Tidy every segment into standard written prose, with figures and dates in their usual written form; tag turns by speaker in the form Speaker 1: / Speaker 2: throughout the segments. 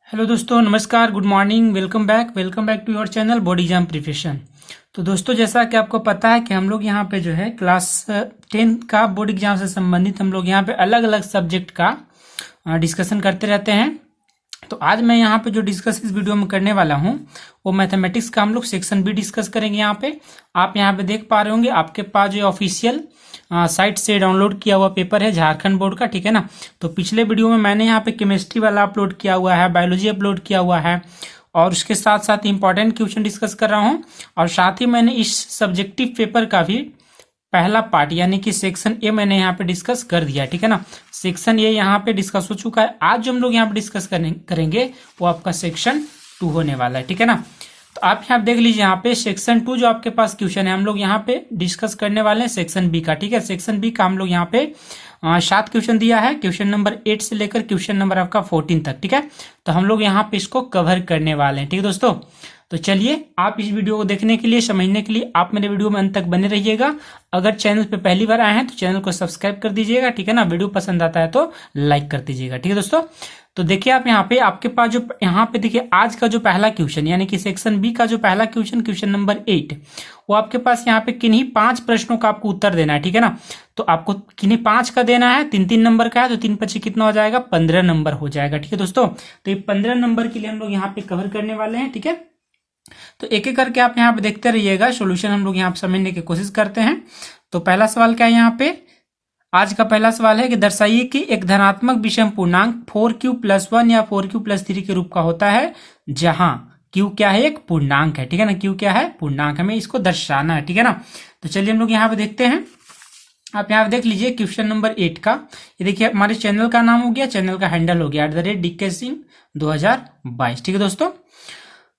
Speaker 1: Hello दोस्तों, नमस्कार, good morning, welcome back to your channel board exam preparation. तो दोस्तों, जैसा कि आपको पता है कि हम लोग यहाँ पे जो है क्लास 10 का बोर्ड एग्जाम से संबंधित हम लोग यहाँ पे अलग अलग सब्जेक्ट का डिस्कशन करते रहते हैं। तो आज मैं यहाँ पे जो डिस्कस इस वीडियो में करने वाला हूँ वो मैथमेटिक्स का हम लोग सेक्शन बी डिस्कस करेंगे। यहाँ पे आप यहाँ पे देख पा रहे होंगे आपके पास जो ऑफिशियल साइट से डाउनलोड किया हुआ पेपर है झारखंड बोर्ड का, ठीक है ना। तो पिछले वीडियो में मैंने यहाँ पे केमिस्ट्री वाला अपलोड किया हुआ है, बायोलॉजी अपलोड किया हुआ है और उसके साथ साथ इंपॉर्टेंट क्वेश्चन डिस्कस कर रहा हूँ। और साथ ही मैंने इस सब्जेक्टिव पेपर का भी पहला पार्ट यानी कि सेक्शन ए मैंने यहाँ पे डिस्कस कर दिया, ठीक है ना। सेक्शन ए यहाँ पे डिस्कस हो चुका है। आज जो हम लोग यहाँ पे डिस्कस करेंगे वो आपका सेक्शन 2 होने वाला है, ठीक है ना। तो आप यहाँ देख लीजिए, यहाँ पे सेक्शन 2 जो आपके पास क्वेश्चन है हम लोग यहाँ पे डिस्कस करने वाले हैं सेक्शन बी का, ठीक है। सेक्शन बी का हम लोग यहाँ पे 7 क्वेश्चन दिया है, क्वेश्चन नंबर 8 से लेकर क्वेश्चन नंबर आपका 14 तक, ठीक है। तो हम लोग यहाँ पे इसको कवर करने वाले हैं, ठीक है दोस्तों। तो चलिए, आप इस वीडियो को देखने के लिए, समझने के लिए आप मेरे वीडियो में अंत तक बने रहिएगा। अगर चैनल पे पहली बार आए हैं तो चैनल को सब्सक्राइब कर दीजिएगा, ठीक है ना। वीडियो पसंद आता है तो लाइक कर दीजिएगा, ठीक है दोस्तों। तो देखिए, आप यहाँ पे आपके पास जो यहाँ पे देखिए आज का जो पहला क्वेश्चन यानी कि सेक्शन बी का जो पहला क्वेश्चन नंबर 8, वो आपके पास यहाँ पे किन्हीं 5 प्रश्नों का आपको उत्तर देना है, ठीक है ना। तो आपको किन्हीं 5 का देना है, 3-3 नंबर का है, तो 3×5 कितना हो जाएगा, 15 नंबर हो जाएगा, ठीक है दोस्तों। तो ये 15 नंबर के लिए हम लोग यहाँ पे कवर करने वाले हैं, ठीक है। तो एक एक करके आप यहाँ पे देखते रहिएगा, सॉल्यूशन हम लोग यहाँ पे समझने की कोशिश करते हैं। तो पहला सवाल क्या है यहाँ पे, आज का पहला सवाल है कि दर्शाइए कि एक धनात्मक विषम पूर्णांक 4q+1 या 4q+3 के रूप का होता है जहां q क्या है, एक पूर्णांक है, ठीक है ना। q क्या है, पूर्णांक, हमें इसको दर्शाना है, ठीक है ना। तो चलिए हम लोग यहाँ पे देखते हैं। आप यहाँ पे देख लीजिए क्वेश्चन नंबर 8 का, ये देखिए हमारे चैनल का नाम हो गया, चैनल का हैंडल हो गया @DK Singh 2022, ठीक है दोस्तों।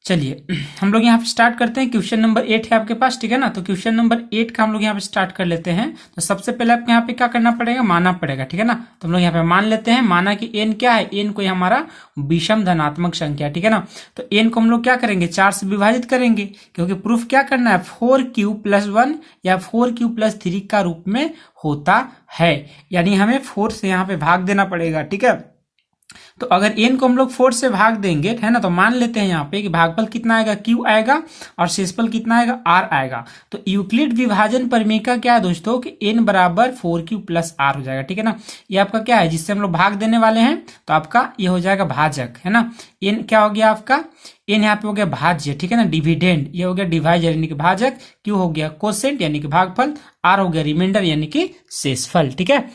Speaker 1: चलिए हम लोग यहाँ पे स्टार्ट करते हैं। क्वेश्चन नंबर 8 है आपके पास, ठीक है ना। तो क्वेश्चन नंबर 8 का हम लोग यहाँ पे स्टार्ट कर लेते हैं। तो सबसे पहले आपको यहाँ पे क्या करना पड़ेगा, माना पड़ेगा, ठीक है ना। तो हम लोग यहाँ पे मान लेते हैं, माना कि n क्या है, n कोई हमारा विषम धनात्मक संख्या, ठीक है ना। तो n को हम लोग क्या करेंगे, 4 से विभाजित करेंगे, क्योंकि प्रूफ क्या करना है, 4q+1 या 4q+3 का रूप में होता है, यानी हमें 4 से यहाँ पे भाग देना पड़ेगा, ठीक है। तो अगर n को हम लोग 4 से भाग देंगे, है ना, तो मान लेते हैं यहाँ पे कि भागफल कितना आएगा, q आएगा और शेषफल कितना आएगा, r आएगा। तो यूक्लिड विभाजन प्रमेय का क्या है दोस्तों कि n बराबर 4q+r हो जाएगा, ठीक है ना। ये आपका क्या है, जिससे हम लोग भाग देने वाले हैं, तो आपका ये हो जाएगा भाजक, है ना। n क्या हो गया आपका, n यहाँ पे हो गया भाज्य, ठीक है ना, डिविडेंड, ये हो गया डिवाइजर यानी कि भाजक, q हो गया कोसेंट यानी कि भागफल, r हो गया रिमाइंडर यानी कि शेषफल, ठीक है।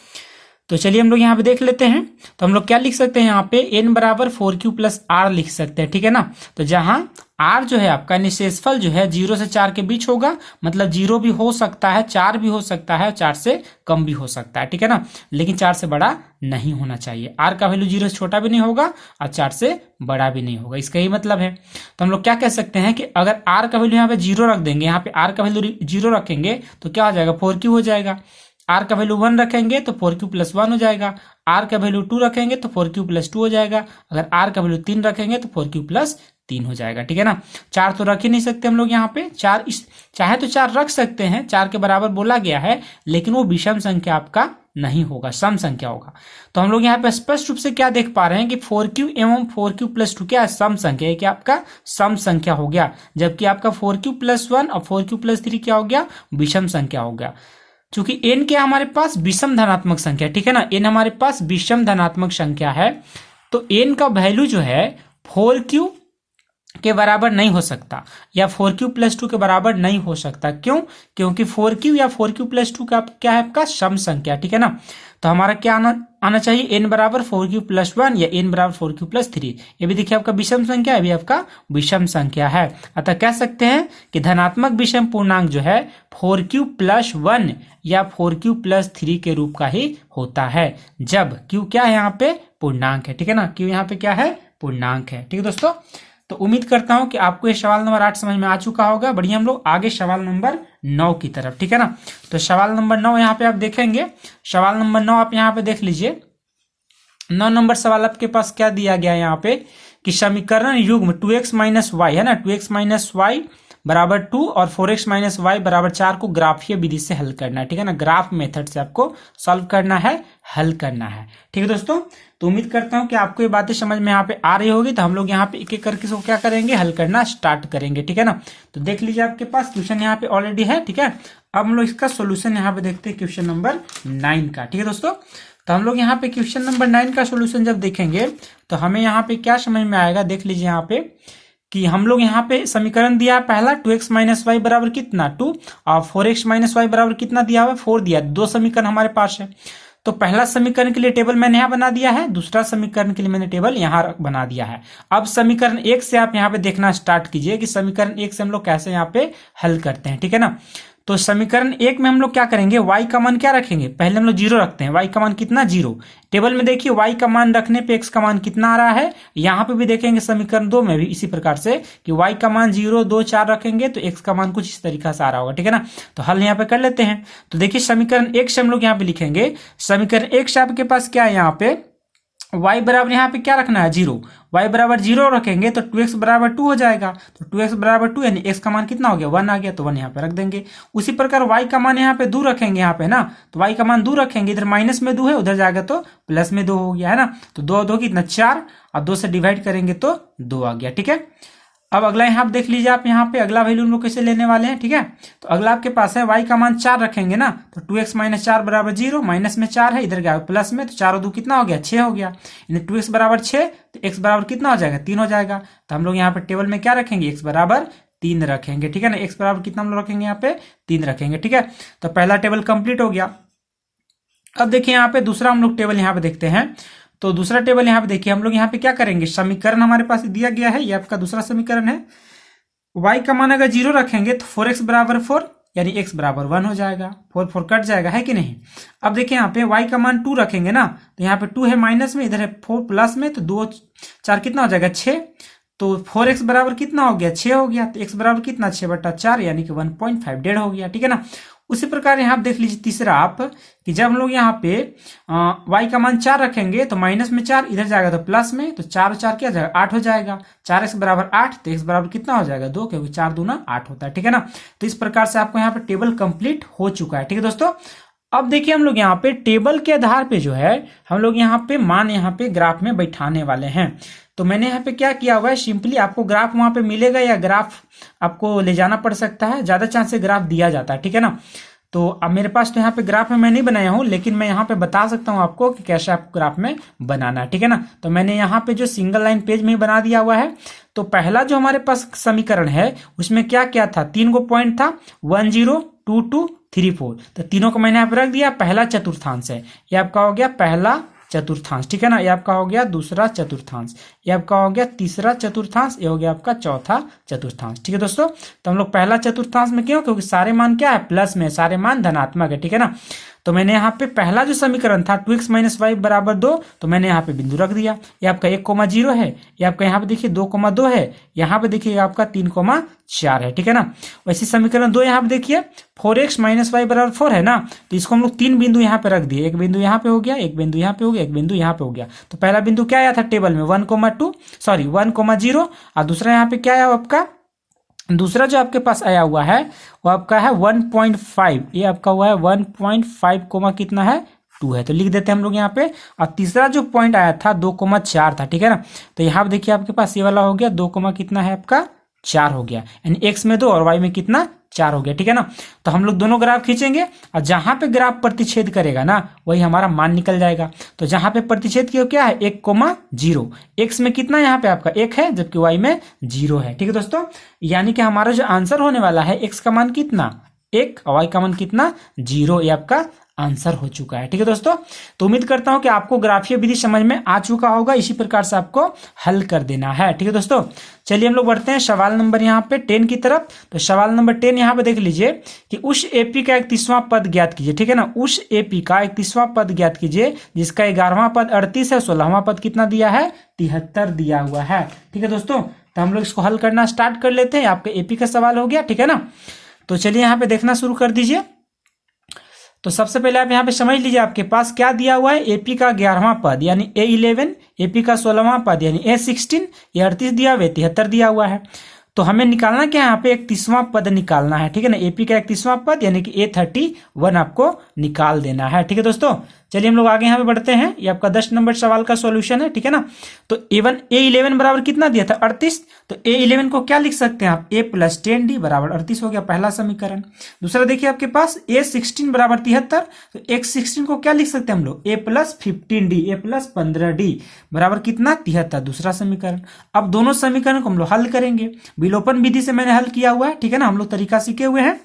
Speaker 1: तो चलिए हम लोग यहाँ पे देख लेते हैं। तो हम लोग क्या लिख सकते हैं यहाँ पे, n बराबर 4q+r लिख सकते हैं, ठीक है ना। तो जहां r जो है आपका शेषफल जो है 0 से 4 के बीच होगा, मतलब 0 भी हो सकता है, 4 भी हो सकता है, 4 से कम भी हो सकता है, ठीक है ना, लेकिन 4 से बड़ा नहीं होना चाहिए। r का वैल्यू 0 से छोटा भी नहीं होगा और 4 से बड़ा भी नहीं होगा, इसका ही मतलब है। तो हम लोग क्या कह सकते हैं कि अगर r का वैल्यू यहाँ पे 0 रख देंगे, यहाँ पे r का वैल्यू 0 रखेंगे तो क्या हो जाएगा, 4q हो जाएगा। r का वैल्यू 1 रखेंगे तो 4q+1 हो जाएगा, r का वैल्यू 2 रखेंगे तो 4q+2 हो जाएगा, अगर r का वैल्यू 3 रखेंगे तो 4q+3 हो जाएगा, ठीक है ना। 4 तो रख ही नहीं सकते हम लोग यहाँ पे, 4 चाहे तो 4 रख सकते हैं, 4 के बराबर बोला गया है, लेकिन वो विषम संख्या आपका नहीं होगा, सम संख्या होगा। तो हम लोग यहाँ पे स्पष्ट रूप से क्या देख पा रहे हैं कि 4q एवं 4q+2 क्या है, सम संख्या है, कि आपका सम संख्या हो गया, जबकि आपका 4q+1 और 4q+3 क्या हो गया, विषम संख्या हो गया। चूंकि n क्या हमारे पास विषम धनात्मक संख्या, ठीक है ना, n हमारे पास विषम धनात्मक संख्या है, तो n का वैल्यू जो है 4q के बराबर नहीं हो सकता या 4q+2 के बराबर नहीं हो सकता। क्यों, क्योंकि 4q या 4q+2 का क्या है, आपका सम संख्या, ठीक है ना। तो हमारा क्या आना चाहिए, n बराबर 4q+1 या n बराबर 4q+3। ये भी देखिए आपका विषम संख्या है, भी आपका विषम संख्या है। अतः कह सकते हैं कि धनात्मक विषम पूर्णांक जो है 4q+1 या 4q+3 के रूप का ही होता है, जब q क्या है यहाँ पे, पूर्णांक है, ठीक है ना। q यहाँ पे क्या है, पूर्णांक है, ठीक है दोस्तों। तो उम्मीद करता हूं कि आपको ये सवाल नंबर 8 समझ में आ चुका होगा। बढ़िया, हम लोग आगे सवाल नंबर 9 की तरफ, ठीक है ना। तो सवाल नंबर 9 यहाँ पे आप देखेंगे, सवाल नंबर 9 आप यहाँ पे देख लीजिए। 9 नंबर सवाल आपके पास क्या दिया गया है यहाँ पे कि समीकरण युग्म 2x - y है ना, 2x - y बराबर 2 और 4x माइनस वाई बराबर 4 को ग्राफीय विधि से हल करना है, ठीक है ना। ग्राफ मेथड से आपको सॉल्व करना है, हल करना है, ठीक है दोस्तों। तो उम्मीद करता हूं कि आपको ये बातें समझ में यहाँ पे आ रही होगी। तो हम लोग यहाँ पे एक एक करके इसको क्या करेंगे, हल करना स्टार्ट करेंगे, ठीक है ना। तो देख लीजिए आपके पास क्वेश्चन यहाँ पे ऑलरेडी है, ठीक है। अब हम लोग इसका सोल्यूशन यहाँ पे देखते हैं क्वेश्चन नंबर 9 का, ठीक है दोस्तों। तो हम लोग यहाँ पे क्वेश्चन नंबर 9 का सोल्यूशन जब देखेंगे तो हमें यहाँ पे क्या समझ में आएगा, देख लीजिए यहाँ पे कि हम लोग यहाँ पे समीकरण दिया पहला 2x माइनस वाई बराबर कितना 2 और 4x माइनस वाई बराबर कितना दिया हुआ 4 दिया। दो समीकरण हमारे पास है। तो पहला समीकरण के लिए टेबल मैंने यहाँ बना दिया है, दूसरा समीकरण के लिए मैंने टेबल यहाँ बना दिया है। अब समीकरण 1 से आप यहाँ पे देखना स्टार्ट कीजिए कि समीकरण 1 से हम लोग कैसे यहाँ पे हल करते हैं, ठीक है ना। तो समीकरण 1 में हम लोग क्या करेंगे, y का मान क्या रखेंगे, पहले हम लोग 0 रखते हैं। y का मान कितना 0। टेबल में देखिए y का मान रखने पे x का मान कितना आ रहा है। यहाँ पे भी देखेंगे समीकरण 2 में भी इसी प्रकार से कि y का मान 0 2 4 रखेंगे तो x का मान कुछ इस तरीका से आ रहा होगा, ठीक है ना। तो हल यहाँ पे कर लेते हैं। तो देखिए समीकरण 1 से हम लोग यहाँ पे लिखेंगे, समीकरण 1 से आपके पास क्या है, यहाँ पे y बराबर यहाँ पे क्या रखना है 0, y बराबर 0 रखेंगे तो 2x बराबर 2 हो जाएगा। तो 2x बराबर 2 यानी x का मान कितना हो गया 1 आ गया, तो 1 यहाँ पे रख देंगे। उसी प्रकार y का मान यहाँ पे 2 रखेंगे यहाँ पे ना, तो y का मान 2 रखेंगे, इधर माइनस में 2 है उधर जाएगा तो प्लस में 2 हो गया है ना। तो 2 2 कितना 4 और 2 से डिवाइड करेंगे तो 2 आ गया, ठीक है। अब अगला यहाँ देख लीजिए आप, यहाँ पे अगला वैल्यू हम लोग कैसे लेने वाले हैं, ठीक है। तो अगला आपके पास है y का मान 4 रखेंगे ना, तो 2x माइनस 4 बराबर 0, माइनस में 4 है इधर गया प्लस में, तो 4 और 2 कितना हो गया 6 हो गया। यानी 2x बराबर 6 तो x बराबर कितना हो जाएगा 3 हो जाएगा। तो हम लोग यहाँ पे टेबल में क्या रखेंगे, x बराबर 3 रखेंगे, ठीक है ना। x बराबर कितना हम लोग रखेंगे यहाँ पे 3 रखेंगे, ठीक है। तो पहला टेबल कंप्लीट हो गया। अब देखिए यहाँ पे दूसरा हम लोग टेबल यहाँ पे देखते हैं। तो दूसरा टेबल यहाँ पे देखिए हम लोग यहाँ पे क्या करेंगे, समीकरण हमारे पास दिया गया है, ये आपका दूसरा समीकरण है। y का मान अगर 0 रखेंगे तो 4x बराबर 4 यानी x बराबर 1 हो जाएगा, 4 4 कट जाएगा, है कि नहीं। अब देखिए यहाँ पे y का मान 2 रखेंगे ना, तो यहाँ पे 2 है माइनस में, इधर है 4 प्लस में, तो 2 4 कितना हो जाएगा 6। तो 4x बराबर कितना हो गया 6 हो गया। तो x बराबर कितना 6/4 यानी कि 1.5 डेढ़ हो गया, ठीक है ना। उसी प्रकार यहाँ देख लीजिए तीसरा आप कि जब हम लोग यहाँ पे y का मान 4 रखेंगे तो माइनस में 4 इधर जाएगा तो प्लस में, तो 4 और 4 क्या जाएगा 8 हो जाएगा। 4x बराबर 8 तो x बराबर कितना हो जाएगा 2, क्योंकि 4 दूना 8 होता है, ठीक है ना। तो इस प्रकार से आपको यहाँ पे टेबल कंप्लीट हो चुका है, ठीक है दोस्तों। अब देखिए हम लोग यहाँ पे टेबल के आधार पे जो है हम लोग यहाँ पे मान यहाँ पे ग्राफ में बैठाने वाले हैं। तो मैंने यहाँ पे क्या किया हुआ है, सिंपली आपको ग्राफ वहां पे मिलेगा या ग्राफ आपको ले जाना पड़ सकता है, ज्यादा चांस से ग्राफ दिया जाता है, ठीक है ना। तो अब मेरे पास तो यहाँ पे ग्राफ में मैं नहीं बनाया हूँ, लेकिन मैं यहाँ पे बता सकता हूँ आपको कि कैसे आपको ग्राफ में बनाना है, ठीक है ना। तो मैंने यहाँ पे जो सिंगल लाइन पेज में ही बना दिया हुआ है। तो पहला जो हमारे पास समीकरण है उसमें क्या क्या था, 3 गो पॉइंट था 1 0 2 2 3 4। तो तीनों को मैंने यहाँ पे रख दिया। पहला चतुर्थांश है, ये आपका हो गया पहला चतुर्थांश, ठीक है ना। ये आपका हो गया दूसरा चतुर्थांश, ये आपका हो गया तीसरा चतुर्थांश, ये हो गया आपका चौथा चतुर्थांश, ठीक है दोस्तों। तो हम लोग पहला चतुर्थांश में क्यों, क्योंकि सारे मान क्या है प्लस में, सारे मान धनात्मक है, ठीक है ना। तो मैंने यहाँ पे पहला जो समीकरण था 2x माइनस वाई बराबर 2, तो मैंने यहाँ पे बिंदु रख दिया। ये आपका 1,0 है, ये आपका यहाँ पे देखिए 2,2 है, यहाँ पे देखिए आपका 3,4 है, ठीक है ना। वैसे समीकरण 2 यहाँ पे देखिए 4x माइनस वाई बराबर 4 है ना, तो इसको हम लोग 3 बिंदु यहाँ पे रख दिए। एक बिंदु यहाँ पे हो गया, एक बिंदु यहाँ पे हो गया, एक बिंदु यहाँ पे हो गया। तो पहला बिंदु क्या आया था टेबल में 1,0 और दूसरा यहाँ पे क्या आया आपका, दूसरा जो आपके पास आया हुआ है वो आपका है 1.5, ये आपका हुआ है 1.5 कोमा कितना है 2 है, तो लिख देते हैं हम लोग यहाँ पे। और तीसरा जो पॉइंट आया था 2,4 था, ठीक है ना। तो यहाँ पे देखिए आपके पास ये वाला हो गया 2 कितना है आपका 4 हो गया, यानी x में 2 और y में कितना 4 हो गया, ठीक है ना। तो हम लोग दोनों ग्राफ खींचेंगे और जहां पे ग्राफ प्रतिच्छेद करेगा ना वही हमारा मान निकल जाएगा। तो जहां पे प्रतिच्छेद किया क्या है 1,0, x में कितना यहाँ पे आपका 1 है जबकि y में 0 है, ठीक है दोस्तों। यानी कि हमारा जो आंसर होने वाला है x का मान कितना 1 और y का मान कितना 0, ये आपका आंसर हो चुका है, ठीक है दोस्तों। तो उम्मीद करता हूं कि आपको ग्राफीय विधि समझ में आ चुका होगा, इसी प्रकार से आपको हल कर देना है, ठीक है दोस्तों। चलिए हम लोग बढ़ते हैं सवाल नंबर यहाँ पे 10 की तरफ। तो सवाल नंबर 10 यहाँ पे देख लीजिए कि उस एपी का 31वां पद ज्ञात कीजिए, ठीक है ना। उस एपी का 31वां पद ज्ञात कीजिए जिसका 11वां पद 38 है, 16वां पद कितना दिया है 73 दिया हुआ है, ठीक है दोस्तों। तो हम लोग इसको हल करना स्टार्ट कर लेते हैं। आपके एपी का सवाल हो गया, ठीक है ना। तो चलिए यहाँ पे देखना शुरू कर दीजिए। तो सबसे पहले आप यहाँ पे समझ लीजिए आपके पास क्या दिया हुआ है, एपी का 11वां पद यानी A11, एपी का 16वां पद यानी A16, ये 38 दिया हुआ है, 73 दिया हुआ है। तो हमें निकालना क्या है, यहाँ पे 31वां पद निकालना है, ठीक है ना। एपी का 31वां पद यानी कि A31 आपको निकाल देना है, ठीक है दोस्तों। चलिए हम लोग आगे यहाँ पे बढ़ते हैं। ये आपका 10 नंबर सवाल का सॉल्यूशन है, ठीक है ना। तो A11 बराबर कितना दिया था, 38। तो A11 को क्या लिख सकते हैं आप, A + 10D बराबर 38 हो गया, पहला समीकरण। दूसरा देखिए आपके पास A16 बराबर 73। तो X16 को क्या लिख सकते हैं हम लोग, A + 15D, A + 15D बराबर कितना, 73, दूसरा समीकरण। अब दोनों समीकरण को हम लोग हल करेंगे। विलोपन विधि से मैंने हल किया हुआ है, ठीक है ना, हम लोग तरीका सीखे हुए हैं।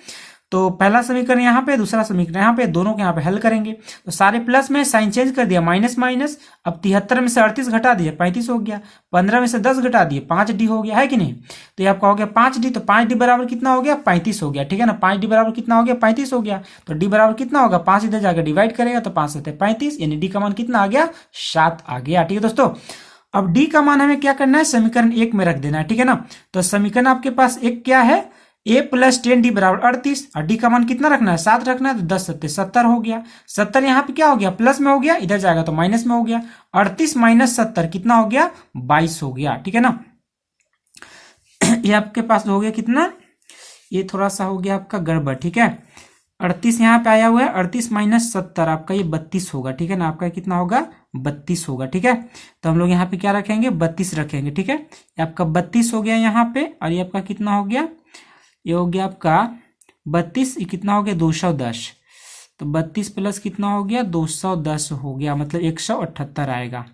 Speaker 1: तो पहला समीकरण यहाँ पे, दूसरा समीकरण यहाँ पे, दोनों को यहाँ पे हल करेंगे। तो सारे प्लस में साइन चेंज कर दिया, माइनस माइनस। अब 73 में से 38 घटा दिया, 35 हो गया। 15 में से 10 घटा दिए, 5D हो गया, है कि नहीं। तो ये आपका हो गया 5D। तो 5D बराबर कितना हो गया, 35 हो गया, ठीक है ना। 5D बराबर कितना हो गया, 35 हो गया। तो D बराबर कितना होगा, 5 इधर जाकर डिवाइड करेगा तो 5 7 35, यानी D का मान कितना आ गया, 7 आ गया, ठीक है दोस्तों। अब D का मान हमें क्या करना है, समीकरण 1 में रख देना है, ठीक है ना। तो समीकरण आपके पास एक क्या है, A + 10D बराबर 38, और D का मान कितना रखना है, 7 रखना है। तो 10 7 70 हो गया। 70 यहाँ पे क्या हो गया, प्लस में हो गया, इधर जाएगा तो माइनस में हो गया। 38 - 70 कितना हो गया, 22 हो गया, ठीक है ना। ये आपके पास हो गया कितना, ये थोड़ा सा हो गया आपका गड़बड़, ठीक है। 38 यहाँ पे आया हुआ है, 38 - 70 आपका ये 32 होगा, ठीक है ना। आपका कितना होगा, 32 होगा, ठीक है। तो हम लोग यहाँ पे क्या रखेंगे, 32 रखेंगे, ठीक है। ये आपका 32 हो गया यहाँ पे, और ये आपका कितना हो गया, ये हो गया आपका 32, ये कितना हो गया, 210। तो 32 प्लस कितना हो गया, 210 हो गया, मतलब 178 आएगा।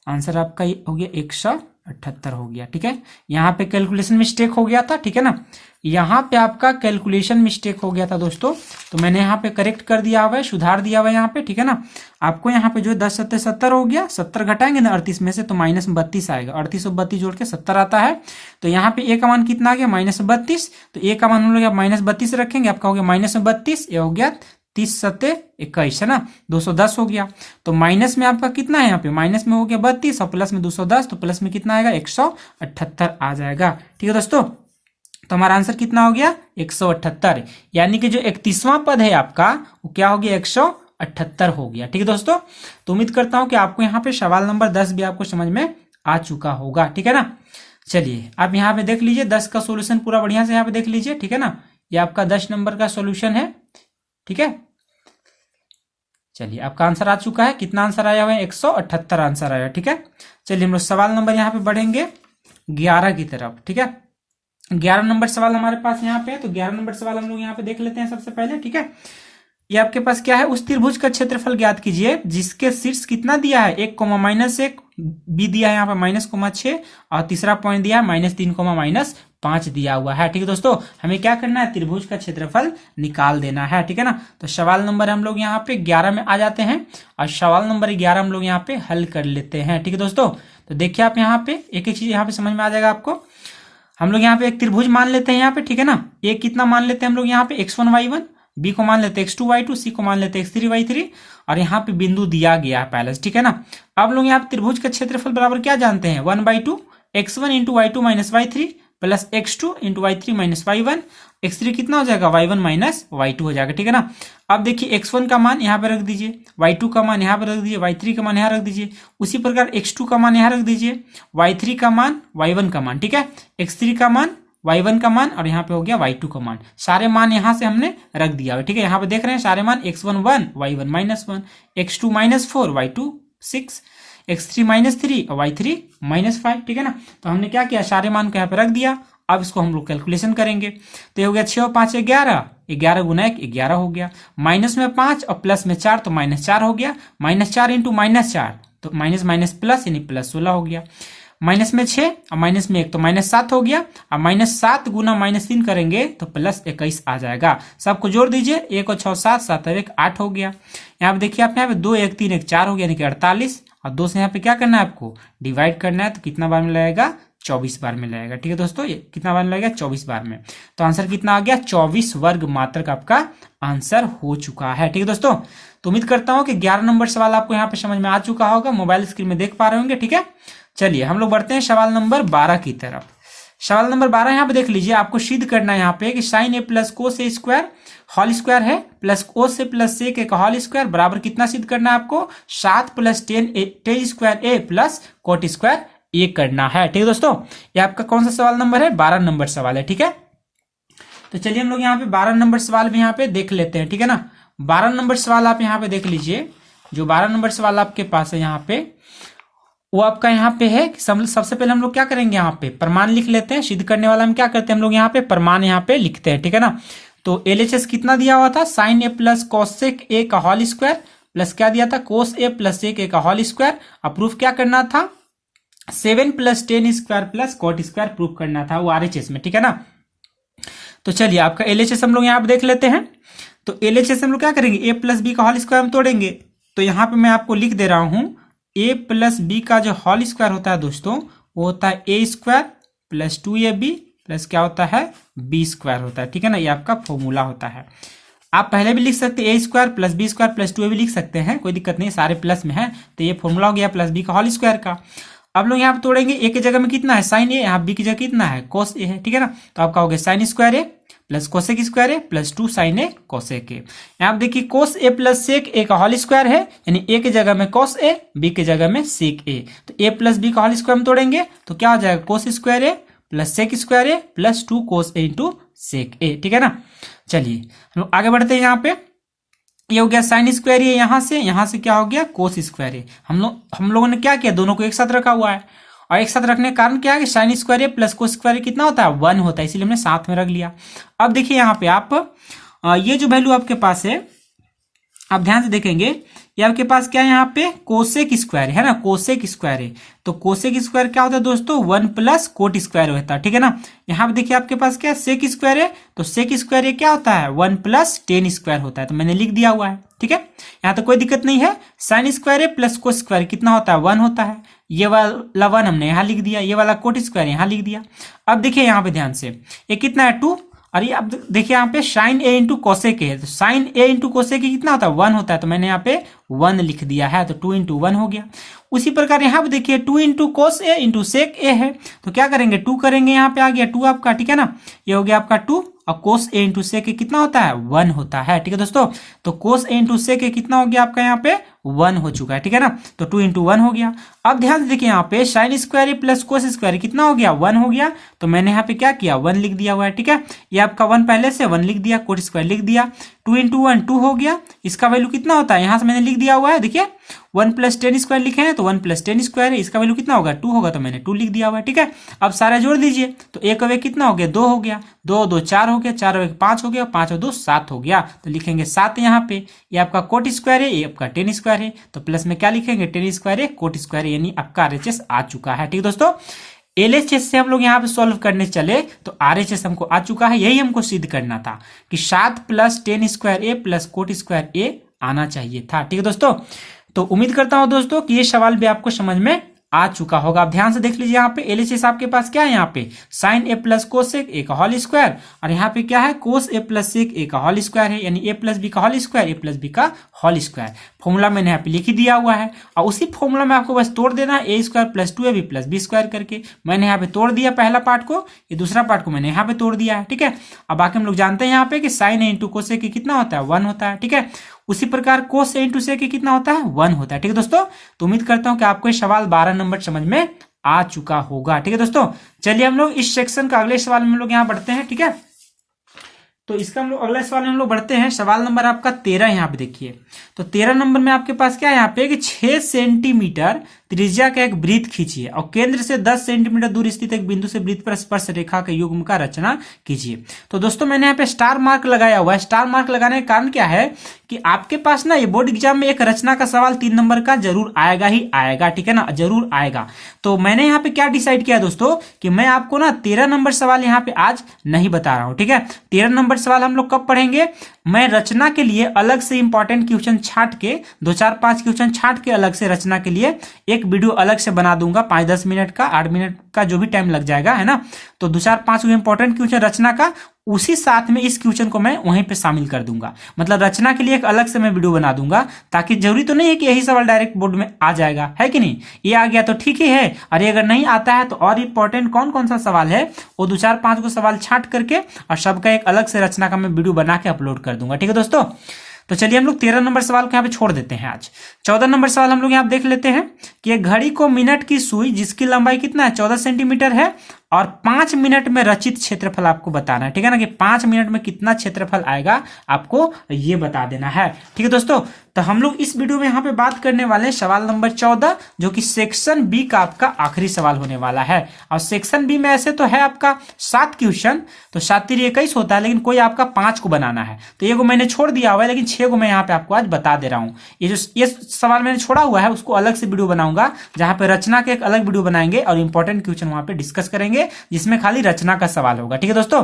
Speaker 1: आंसर आपका ये हो गया 178 हो गया, ठीक है। यहाँ पे कैलकुलेशन मिस्टेक हो गया था, ठीक है ना। यहाँ पे आपका कैलकुलेशन मिस्टेक हो गया था दोस्तों, तो मैंने यहाँ पे करेक्ट कर दिया हुआ है, सुधार दिया हुआ है यहाँ पे, ठीक है ना। आपको यहाँ पे जो 10 7 70 हो गया, 70 घटाएंगे ना 38 में से तो -32 आएगा। 38 और 32 जोड़ के 70 आता है। तो यहाँ पे A का मान कितना आ गया, -32। तो A का मान हम लोग -32 रखेंगे, आपका हो गया -32, ये हो गया 30 7 21, है ना, 210 हो गया। तो माइनस में आपका कितना है, यहाँ पे माइनस में हो गया 32 और प्लस में 210, तो प्लस में कितना आएगा, 178 आ जाएगा, ठीक है दोस्तों। तो हमारा आंसर कितना हो गया, 178, यानी कि जो 31वां पद है आपका वो क्या हो गया, 178 हो गया, ठीक है दोस्तों। तो उम्मीद करता हूं कि आपको यहाँ पे सवाल नंबर 10 भी आपको समझ में आ चुका होगा, ठीक है ना। चलिए आप यहाँ पे देख लीजिए 10 का सोल्यूशन पूरा बढ़िया से यहाँ पे देख लीजिए, ठीक है ना। ये आपका 10 नंबर का सोल्यूशन है, ठीक है। चलिए आपका आंसर आ चुका है, कितना आंसर आया हुआ है, 178 आंसर आया, ठीक है। चलिए हम लोग सवाल नंबर यहाँ पे बढ़ेंगे 11 की तरफ, ठीक है। 11 नंबर सवाल हमारे पास यहाँ पे है, तो 11 नंबर सवाल हम लोग यहाँ पे देख लेते हैं सबसे पहले, ठीक है। ये आपके पास क्या है, उस त्रिभुज का क्षेत्रफल ज्ञात कीजिए जिसके शीर्ष कितना दिया है, 1, -1, बी दिया है यहाँ पे -6, और तीसरा पॉइंट दिया है -3, -5 दिया हुआ है, ठीक है दोस्तों। हमें क्या करना है, त्रिभुज का क्षेत्रफल निकाल देना है, ठीक है ना। तो सवाल नंबर हम लोग यहाँ पे 11 में आ जाते हैं, और सवाल नंबर 11 हम लोग यहाँ पे हल कर लेते हैं, ठीक है दोस्तों। तो देखिए आप यहाँ पे एक एक चीज यहाँ पे समझ में आ जाएगा आपको। हम लोग यहाँ पे एक त्रिभुज मान लेते हैं यहाँ पे, ठीक है ना। एक कितना मान लेते हैं हम लोग यहाँ पे, x1 y1, बी को मान लेते हैं x2 y2, सी को मान लेते हैं x3 y3, और यहाँ पे बिंदु दिया गया है पहले, ठीक है ना। अब लोग यहाँ पे त्रिभुज का क्षेत्रफल बराबर क्या जानते हैं, 1/2 x1 × y2 - y3 plus x2 × y3 - y1, x3 कितना हो जाएगा, y1 - y2 हो जाएगा, ठीक है ना। अब देखिए x1 का मान यहाँ पे रख दीजिए, y2 का मान यहाँ पे रख दीजिए, y3 का मान यहाँ रख दीजिए, उसी प्रकार x2 का मान यहाँ रख दीजिए, y3 का मान, y1 का मान, ठीक है, x3 का मान, y1 का मान, और यहाँ पे हो गया y2 का मान। सारे मान यहाँ से हमने रख दिया है, ठीक है। यहाँ पे देख रहे हैं सारे मान, x1 1, y1 -1, x2 -4, y2 6, x3 -3 और y3 -5, ठीक है ना। तो हमने क्या किया, सारे मान को यहाँ पे रख दिया। अब इसको हम लोग कैलकुलेशन करेंगे, तो ये हो गया 6 और 5 11, 11 गुना 1 11 हो गया, माइनस में 5 और प्लस में 4 तो -4 हो गया, -4 × -4 तो माइनस प्लस यानी +16 हो गया, माइनस में 6 और माइनस में 1 तो -7 हो गया, और -7 गुना -3 करेंगे तो +21 आ जाएगा। सबको जोड़ दीजिए, 1 और 6 7, 7 और 1 8 हो गया। यहाँ पे देखिए आप यहाँ पे 2 1 3 1 4 हो गया, यानी कि 48, और 2 से यहाँ पे क्या करना है आपको, डिवाइड करना है। तो कितना बार में लगेगा, 24 बार में लगेगा, ठीक है दोस्तों। ये कितना बार में लगेगा, 24 बार में। तो आंसर कितना आ गया, 24 वर्ग मात्रक आपका आंसर हो चुका है, ठीक है दोस्तों। तो उम्मीद करता हूं कि 11 नंबर सवाल आपको यहाँ पे समझ में आ चुका होगा, मोबाइल स्क्रीन में देख पा रहे होंगे, ठीक है। चलिए हम लोग बढ़ते हैं सवाल नंबर 12 की तरफ। सवाल नंबर 12 यहाँ पे देख लीजिए, आपको सिद्ध करना है यहाँ पे कि sin a + cos a square whole square है plus cos a + sec a whole square बराबर कितना सिद्ध करना है आपको, 7 + tan² a प्लस cot² ये करना है। ठीक है दोस्तों, ये आपका कौन सा सवाल नंबर है? 12 नंबर सवाल है। ठीक है, तो चलिए हम लोग यहाँ पे 12 नंबर सवाल भी यहाँ पे देख लेते हैं। ठीक है ना, 12 नंबर सवाल आप यहाँ पे देख लीजिए। जो 12 नंबर सवाल आपके पास है यहाँ पे, वो आपका यहाँ पे है। सबसे पहले हम लोग क्या करेंगे, यहाँ पे प्रमाण लिख लेते हैं। सिद्ध करने वाला हम क्या करते हैं, हम लोग यहाँ पे प्रमाण यहाँ पे लिखते हैं। ठीक है ना, तो LHS कितना दिया हुआ था? Sine A plus cosec A का होल स्क्वायर प्लस क्या दिया था? कोस ए प्लस सेक ए का होल स्क्वायर। अब प्रूफ क्या करना था? 7 + 10 square plus cot square proof करना था वो RHS में। ठीक है ना, तो चलिए आपका LHS हम लोग यहाँ पे देख लेते हैं। तो LHS हम लोग क्या करेंगे, ए प्लस बी का होल स्क्वायर हम तोड़ेंगे। तो यहाँ पे मैं आपको लिख दे रहा हूं, ए प्लस बी का जो होल स्क्वायर होता है दोस्तों, वो होता है a square plus 2ab plus क्या होता है? बी स्क्वायर होता है। ठीक है ना, ये आपका फॉर्मूला होता है। आप पहले भी लिख सकते हैं, a square plus b square plus 2ab लिख सकते हैं, कोई दिक्कत नहीं, सारे प्लस में है। तो ये फॉर्मूला हो गया प्लस बी का होल स्क्वायर का। अब लोग यहाँ पे तोड़ेंगे, ए की जगह में कितना है? साइन ए, यहाँ बी की जगह कितना है? कोस ए है। ठीक है ना, तो आपका हो गया sine square A plus cosec square A plus 2 sine A cosec A. यहाँ पे देखिए कोस ए प्लस सेक ए का होल स्क्वायर है, यानी ए की जगह में कोस ए, बी की जगह में सेक ए। तो ए प्लस बी का होल स्क्वायर हम तोड़ेंगे तो क्या हो जाएगा? Cos square A plus sec square A plus 2 cos A into sec ए। ठीक है ना, चलिए हम लोग आगे बढ़ते हैं। यहाँ पे ये हो गया साइन स्क्वायर ए, यहाँ से क्या हो गया? कोस स्क्वायर ए। हम लोगों ने क्या किया, दोनों को एक साथ रखा हुआ है, और एक साथ रखने का कारण क्या है कि sign square A plus cos square ए कितना होता है? 1 होता है, इसीलिए हमने साथ में रख लिया। अब देखिए यहाँ पे आप ये जो वैल्यू आपके पास है, आप ध्यान से देखेंगे, ये आपके पास क्या है यहाँ पे? कोसेक स्क्वायर है ना, कोसेक स्क्वायर है। तो कोसेक स्क्वायर क्या होता है दोस्तों? 1 प्लस कोट स्क्वायर होता है। ठीक है ना, यहाँ पे देखिए आपके पास क्या है? सेक स्क्वायर है, तो सेक स्क्वायर क्या होता है? 1 प्लस 10 स्क्वायर होता है, तो मैंने लिख दिया हुआ है। ठीक है, यहाँ तो कोई दिक्कत नहीं है। साइन स्क्वायर है प्लस कोस स्क्वायर कितना होता है? 1 होता है। ये वाला 1 हमने यहाँ लिख दिया, ये वाला कोट स्क्वायर यहाँ लिख दिया। अब देखिए यहाँ पे ध्यान से, ये कितना है? 2। और ये अब देखिए यहाँ पे साइन ए इंटू कोसेक है, तो साइन ए इंटू कोसेक कितना होता है? 1 होता है, तो मैंने यहाँ पे 1 लिख दिया है, तो 2 इंटू 1 हो गया। उसी प्रकार यहाँ पे देखिए 2 इंटू कोस ए इंटू सेक ए है, तो क्या करेंगे? 2 करेंगे, यहाँ पे आ गया 2 आपका। ठीक है ना, ये हो गया आपका 2, और कोस ए इंटू सेक कितना होता है? 1 होता है। ठीक है दोस्तों, तो कोस ए इंटू सेक कितना हो गया आपका? यहाँ पे 1 हो चुका है। ठीक है ना, तो 2 इंटू 1 हो गया। अब ध्यान से देखिए यहाँ पे sine square plus cos square कितना हो गया? 1 हो गया, तो मैंने यहाँ पे क्या किया? 1 लिख दिया हुआ है। ठीक है, ये आपका 1 पहले से 1 लिख दिया, कोट स्क्वायर लिख दिया। 2 इंटू 1 2 हो गया, इसका वैल्यू कितना होता है? यहाँ से मैंने लिख दिया हुआ है, देखिए 1 प्लस 10 स्क्वायर लिखे हैं, तो 1 प्लस 10 स्क्वायर है, इसका वैल्यू कितना होगा? 2 होगा, तो मैंने 2 लिख दिया हुआ है। ठीक है, अब सारे जोड़ दीजिए, तो एक और एक कितना हो गया? 2 हो गया, 2 2 4 हो गया, 4 और 1 5 हो गया, 5 और 2 7 हो गया, तो लिखेंगे 7 यहाँ पे। ये आपका कोट स्क्वायर है, ये आपका 10 स्क्वायर है, तो प्लस में क्या लिखेंगे? 10 स्क्वायर है, कोट स्क्वायर है, यानी आपका RHS आ चुका है। ठीक है दोस्तों, LHS से हम लोग यहाँ पे सॉल्व करने चले तो RHS हमको आ चुका है। यही हमको सिद्ध करना था कि 7 plus 10 square A plus coat square ए आना चाहिए था। ठीक है दोस्तों, तो उम्मीद करता हूं दोस्तों कि ये सवाल भी आपको समझ में आ चुका होगा। आप ध्यान से देख लीजिए, यहाँ पे LHS आपके पास क्या है? यहाँ पे sine A plus cosec A का होल स्क्वायर, और यहाँ पे क्या है? कोस ए प्लस सेक ए का होल स्क्वायर है, यानी ए प्लस बी का whole square, A plus B का होल स्क्वायर। फॉर्मूला मैंने यहाँ पे लिख ही दिया हुआ है, और उसी फॉर्मूला में आपको बस तोड़ देना है, a square plus 2ab plus b square करके। मैंने यहाँ पे तोड़ दिया पहला पार्ट को, ये दूसरा पार्ट को मैंने यहाँ पे तोड़ दिया है। ठीक है, अब बाकी हम लोग जानते हैं यहाँ पे कि साइन ए इंटू कोसेक कितना होता है? 1 होता है। ठीक है, उसी प्रकार कोस ए इंटू सेक कितना होता है? 1 होता है। ठीक है दोस्तों, तो उम्मीद करता हूं कि आपको ये सवाल 12 नंबर समझ में आ चुका होगा। ठीक है दोस्तों, चलिए हम लोग इस सेक्शन का अगले सवाल में हम लोग यहाँ बढ़ते हैं। ठीक है, तो इसका हम लोग अगले सवाल में हम लोग बढ़ते हैं। सवाल नंबर आपका 13 यहाँ पे देखिए, तो 13 नंबर में आपके पास क्या है? यहाँ पे कि 6 सेंटीमीटर त्रिज्या का एक वृत्त खींचिए और केंद्र से 10 सेंटीमीटर दूर स्थित एक बिंदु से वृत्त पर स्पर्श रेखा के युग्म का रचना कीजिए। तो दोस्तों मैंने यहाँ पे स्टार मार्क लगाया हुआ है। स्टार मार्क लगाने का कारण क्या है कि आपके पास ना ये बोर्ड एग्जाम में एक रचना का सवाल 3 नंबर का जरूर आएगा ही आएगा। ठीक है ना, जरूर आएगा। तो मैंने यहाँ पे क्या डिसाइड किया दोस्तों कि मैं आपको ना 13 नंबर सवाल यहाँ पे आज नहीं बता रहा हूँ। ठीक है, 13 नंबर सवाल हम लोग कब पढ़ेंगे? मैं रचना के लिए अलग से इंपॉर्टेंट क्वेश्चन छाट के 2 4 5 क्वेश्चन छाट के अलग से रचना के लिए एक वीडियो अलग से बना दूंगा, 5-10 मिनट का, 8 मिनट का, जो भी टाइम लग जाएगा, है ना। तो 2 4 5 इंपॉर्टेंट क्वेश्चन रचना का, उसी साथ में इस क्वेश्चन को मैं वहीं पे शामिल कर दूंगा। मतलब रचना के लिए एक अलग से मैं वीडियो बना दूंगा, ताकि जरूरी तो नहीं है कि यही सवाल डायरेक्ट बोर्ड में आ जाएगा, है कि नहीं। ये आ गया तो ठीक ही है, और ये अगर नहीं आता है तो और इंपॉर्टेंट कौन कौन सा सवाल है वो 2 4 5 को सवाल छाट करके और सबका एक अलग से रचना का मैं वीडियो बना के अपलोड कर दूंगा। ठीक है दोस्तों, तो चलिए हम लोग 13 नंबर सवाल को यहाँ पे छोड़ देते हैं। आज 14 नंबर सवाल हम लोग यहाँ देख लेते हैं कि एक घड़ी को मिनट की सुई जिसकी लंबाई कितना है 14 सेंटीमीटर है और 5 मिनट में रचित क्षेत्रफल आपको बताना है, ठीक है ना, कि 5 मिनट में कितना क्षेत्रफल आएगा आपको ये बता देना है। ठीक है दोस्तों, तो हम लोग इस वीडियो में यहाँ पे बात करने वाले हैं सवाल नंबर 14, जो कि सेक्शन बी का आपका आखिरी सवाल होने वाला है। और सेक्शन बी में ऐसे तो है आपका 7 क्वेश्चन, तो 7 3 21 होता है, लेकिन कोई आपका 5 को बनाना है, तो ये को मैंने छोड़ दिया हुआ है, लेकिन 6 को मैं यहाँ पे आपको आज बता दे रहा हूँ। ये सवाल मैंने छोड़ा हुआ है उसको अलग से वीडियो बनाऊंगा, जहां पे रचना के एक अलग वीडियो बनाएंगे और इंपॉर्टेंट क्वेश्चन वहां पे डिस्कस करेंगे, जिसमें खाली रचना का सवाल होगा। ठीक है दोस्तों,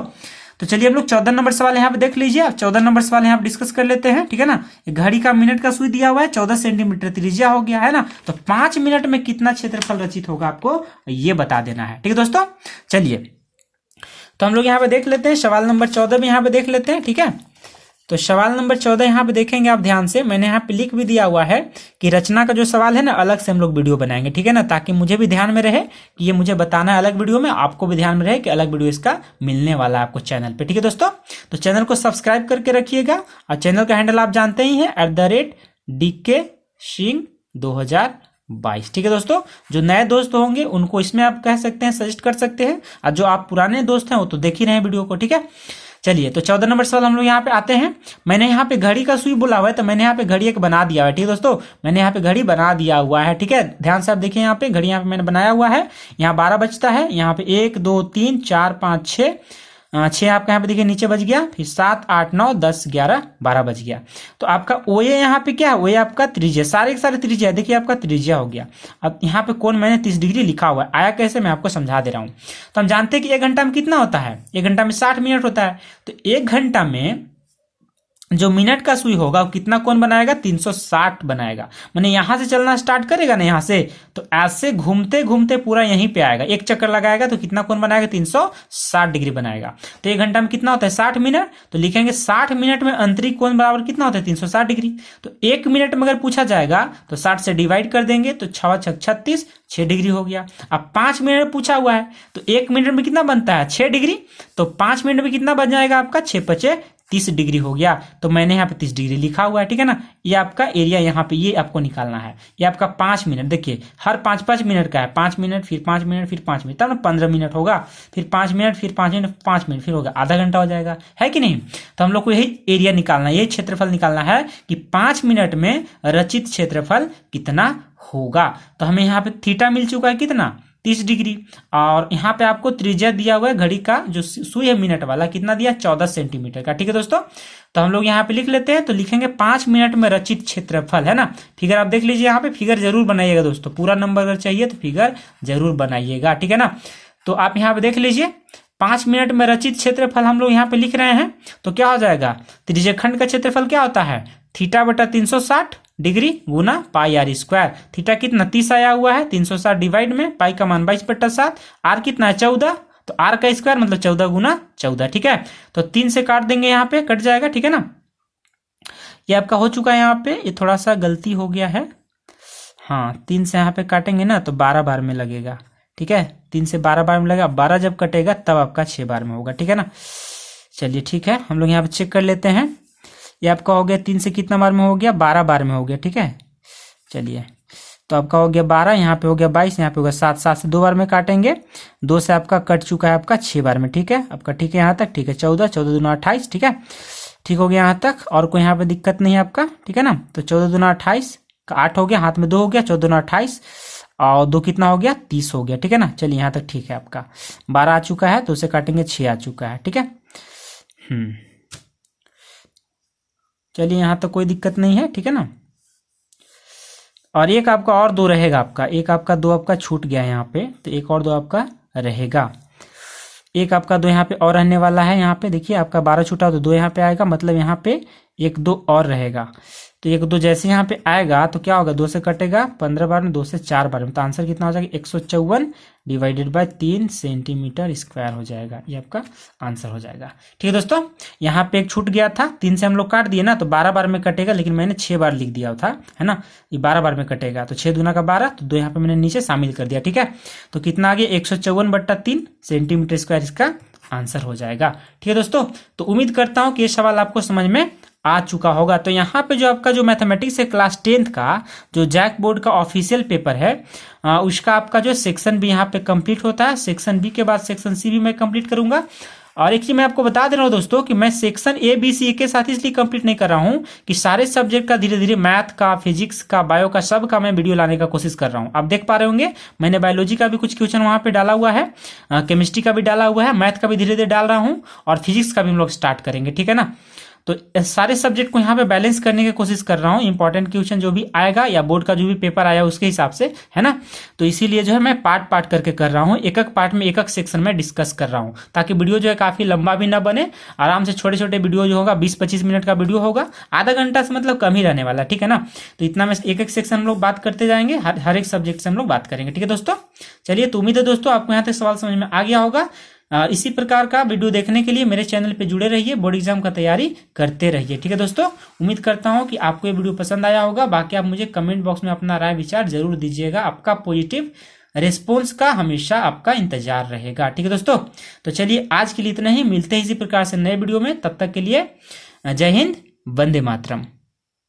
Speaker 1: तो चलिए हम लोग 14 नंबर सवाल यहाँ पे देख लीजिए। अब 14 नंबर सवाल यहाँ पे डिस्कस कर लेते हैं, ठीक है ना। घड़ी का मिनट का सुई दिया हुआ है, 14 सेंटीमीटर त्रिज्या हो गया है ना, तो 5 मिनट में कितना क्षेत्रफल रचित होगा आपको ये बता देना है। ठीक है दोस्तों, चलिए तो हम लोग यहाँ पे देख लेते हैं सवाल नंबर 14 में यहाँ पे देख लेते हैं। ठीक है, तो सवाल नंबर 14 यहाँ पे देखेंगे आप ध्यान से, मैंने यहाँ पे लिख भी दिया हुआ है कि रचना का जो सवाल है ना अलग से हम लोग वीडियो बनाएंगे, ठीक है ना, ताकि मुझे भी ध्यान में रहे कि ये मुझे बताना है अलग वीडियो में, आपको भी ध्यान में रहे कि अलग वीडियो इसका मिलने वाला है आपको चैनल पे। ठीक है दोस्तों, तो चैनल को सब्सक्राइब करके रखिएगा और चैनल का हैंडल आप जानते ही है @DK Singh 2022। ठीक है दोस्तों, जो नए दोस्त होंगे उनको इसमें आप कह सकते हैं, सजेस्ट कर सकते हैं, और जो आप पुराने दोस्त हैं वो तो देख ही रहे हैं वीडियो को। ठीक है, चलिए तो 14 नंबर सवाल हम लोग यहाँ पे आते हैं। मैंने यहाँ पे घड़ी का सुई बोला हुआ है, तो मैंने यहाँ पे घड़ी एक बना दिया है। ठीक है दोस्तों, मैंने यहाँ पे घड़ी बना दिया हुआ है। ठीक है, ध्यान से आप देखिए, यहाँ पे घड़ी यहाँ पे मैंने बनाया हुआ है। यहाँ 12 बजता है, यहाँ पे 1 2 3 4 5 6 6 आपका यहाँ पे देखिए नीचे बज गया, फिर 7 8 9 10 11 12 बज गया। तो आपका ओए यहाँ पे क्या है, ओए आपका त्रिज्या, सारे के सारे त्रिज्या देखिए आपका त्रिज्या हो गया। अब यहाँ पे कोण मैंने 30 डिग्री लिखा हुआ है, आया कैसे मैं आपको समझा दे रहा हूँ। तो हम जानते हैं कि 1 घंटा में कितना होता है, 1 घंटा में 60 मिनट होता है। तो 1 घंटा में जो मिनट का सुई होगा वो कितना कोण बनाएगा, 360 बनाएगा। मैंने यहां से चलना स्टार्ट करेगा ना यहाँ से, तो ऐसे घूमते घूमते पूरा यहीं पे आएगा, एक चक्कर लगाएगा तो कितना कोण बनाएगा, 360 डिग्री बनाएगा। तो 1 घंटा में कितना होता है 60 मिनट, तो लिखेंगे 60 मिनट में आंतरिक कोण बराबर कितना होता है 360 डिग्री। तो 1 मिनट में अगर पूछा जाएगा तो 60 से डिवाइड कर देंगे, तो 6 6 36 6 डिग्री हो गया। अब 5 मिनट में पूछा हुआ है, तो 1 मिनट में कितना बनता है 6 डिग्री, तो 5 मिनट में कितना बन जाएगा आपका 6 5 30 डिग्री हो गया। तो मैंने यहाँ पे 30 डिग्री लिखा हुआ है, ठीक है ना। ये आपका एरिया यहाँ पे ये आपको निकालना है। ये आपका 5 मिनट, देखिए हर 5 मिनट का है, 5 मिनट फिर 5 मिनट फिर 5 मिनट, तब ना 15 मिनट होगा, फिर 5 मिनट फिर 5 मिनट 5 मिनट फिर होगा, आधा घंटा हो जाएगा, है कि नहीं। तो हम लोग को यही एरिया निकालना है, यही क्षेत्रफल निकालना है कि 5 मिनट में रचित क्षेत्रफल कितना होगा। तो हमें यहाँ पे थीटा मिल चुका है कितना 30 डिग्री, और यहाँ पे आपको त्रिज्या दिया हुआ है घड़ी का जो सुई है मिनट वाला, कितना दिया 14 सेंटीमीटर का। ठीक है दोस्तों, तो हम लोग यहाँ पे लिख लेते हैं, तो लिखेंगे 5 मिनट में रचित क्षेत्रफल, है ना। फिगर आप देख लीजिए, यहाँ पे फिगर जरूर बनाइएगा दोस्तों, पूरा नंबर अगर चाहिए तो फिगर जरूर बनाइएगा, ठीक है ना। तो आप यहाँ पे देख लीजिए 5 मिनट में रचित क्षेत्रफल हम लोग यहाँ पे लिख रहे हैं, तो क्या हो जाएगा, त्रिज्यखंड का क्षेत्रफल क्या होता है थीटा बटा 360 डिग्री गुना पाई आर स्क्वायर। थीटा कितना 30 आया हुआ है, 360 डिवाइड में पाई का मान 22/7, आर कितना है 14, तो आर का स्क्वायर मतलब 14 गुना 14, ठीक है। तो 3 से काट देंगे, यहाँ पे कट जाएगा, ठीक है ना। ये आपका हो चुका है, यहाँ पे ये थोड़ा सा गलती हो गया है, हाँ 3 से यहाँ पे काटेंगे ना तो 12 बार में लगेगा, ठीक है। 3 से 12 बार में लगेगा, 12 जब कटेगा तब आपका 6 बार में होगा, ठीक है ना। चलिए ठीक है, हम लोग यहाँ पे चेक कर लेते हैं। ये आपका हो गया 3 से कितना बार में हो गया, 12 बार में हो गया, ठीक है। चलिए तो आपका हो गया 12, यहाँ पे हो गया 22, यहाँ पे होगा 7, 7 से 2 बार में काटेंगे, 2 से आपका कट चुका है आपका 6 बार में, ठीक है आपका, ठीक है यहाँ तक, ठीक है। 14 14 दूना 28, ठीक है, ठीक हो गया यहाँ तक, और कोई यहाँ पे दिक्कत नहीं है आपका, ठीक है ना। तो 14 दूना 28 का 8 हो गया, हाथ में 2 हो गया, 14 दूना 28 और 2 कितना हो गया 30 हो गया, ठीक है ना। चलिए यहाँ तक ठीक है, आपका 12 आ चुका है, तो उसे काटेंगे 6 आ चुका है, ठीक है। चलिए यहाँ तो कोई दिक्कत नहीं है, ठीक है ना। और एक आपका और 2 रहेगा, आपका एक आपका 2 आपका छूट गया है यहाँ पे, तो एक और 2 आपका रहेगा, एक आपका 2 यहाँ पे और रहने वाला है। यहाँ पे देखिए आपका 12 छूटा तो 2 यहाँ पे आएगा, मतलब यहाँ पे 1 2 और रहेगा। तो 1 2 जैसे यहाँ पे आएगा तो क्या होगा, 2 से कटेगा 15 बार में, 2 से 4 बार में, तो आंसर कितना हो जाएगा 154 डिवाइडेड बाय 3 सेंटीमीटर स्क्वायर हो जाएगा, ये आपका आंसर हो जाएगा। ठीक है दोस्तों, यहाँ पे एक छूट गया था, 3 से हम लोग काट दिए ना तो 12 बार में कटेगा, लेकिन मैंने 6 बार लिख दिया था, है ना। ये 12 बार में कटेगा, तो 6 दूना का 12, तो 2 यहाँ पे मैंने नीचे शामिल कर दिया, ठीक है। तो कितना आ गया 154/3 सेंटीमीटर स्क्वायर इसका आंसर हो जाएगा। ठीक है दोस्तों, तो उम्मीद करता हूं कि ये सवाल आपको समझ में आ चुका होगा। तो यहाँ पे जो आपका जो मैथमेटिक्स है क्लास 10th का जो जैक बोर्ड का ऑफिशियल पेपर है उसका आपका जो सेक्शन बी यहाँ पे कंप्लीट होता है। सेक्शन बी के बाद सेक्शन सी भी मैं कंप्लीट करूंगा। और एक चीज मैं आपको बता दे रहा हूँ दोस्तों कि मैं सेक्शन ए बी सी के साथ इसलिए कंप्लीट नहीं कर रहा हूँ कि सारे सब्जेक्ट का धीरे धीरे मैथ का, फिजिक्स का, बायो का, सब का मैं वीडियो लाने का कोशिश कर रहा हूँ। आप देख पा रहे होंगे मैंने बायोलॉजी का भी कुछ क्वेश्चन वहां पे डाला हुआ है, केमिस्ट्री का भी डाला हुआ है, मैथ का भी धीरे धीरे डाल रहा हूँ और फिजिक्स का भी हम लोग स्टार्ट करेंगे, ठीक है ना। तो सारे सब्जेक्ट को यहाँ पे बैलेंस करने की कोशिश कर रहा हूँ, इंपॉर्टेंट क्वेश्चन जो भी आएगा या बोर्ड का जो भी पेपर आया उसके हिसाब से, है ना। तो इसीलिए जो है मैं पार्ट पार्ट करके कर रहा हूँ, एक एक पार्ट में एक एक सेक्शन में डिस्कस कर रहा हूँ, ताकि वीडियो जो है काफी लंबा भी ना बने, आराम से छोटे छोटे वीडियो जो होगा 20-25 मिनट का वीडियो होगा, आधा घंटा से मतलब कम ही रहने वाला, ठीक है ना। तो इतना में एक एक सेक्शन हम लोग बात करते जाएंगे, हर एक सब्जेक्ट से हम लोग बात करेंगे, ठीक है दोस्तों। चलिए, तो उम्मीद है दोस्तों आपको यहाँ तक सवाल समझ में आ गया होगा। इसी प्रकार का वीडियो देखने के लिए मेरे चैनल पे जुड़े रहिए, बोर्ड एग्जाम का तैयारी करते रहिए, ठीक है दोस्तों। उम्मीद करता हूं कि आपको ये वीडियो पसंद आया होगा। बाकी आप मुझे कमेंट बॉक्स में अपना राय विचार जरूर दीजिएगा, आपका पॉजिटिव रिस्पॉन्स का हमेशा आपका इंतजार रहेगा, ठीक है दोस्तों। तो चलिए, आज के लिए इतना ही, मिलते हैं इसी प्रकार से नए वीडियो में, तब तक के लिए जय हिंद, वंदे मातरम।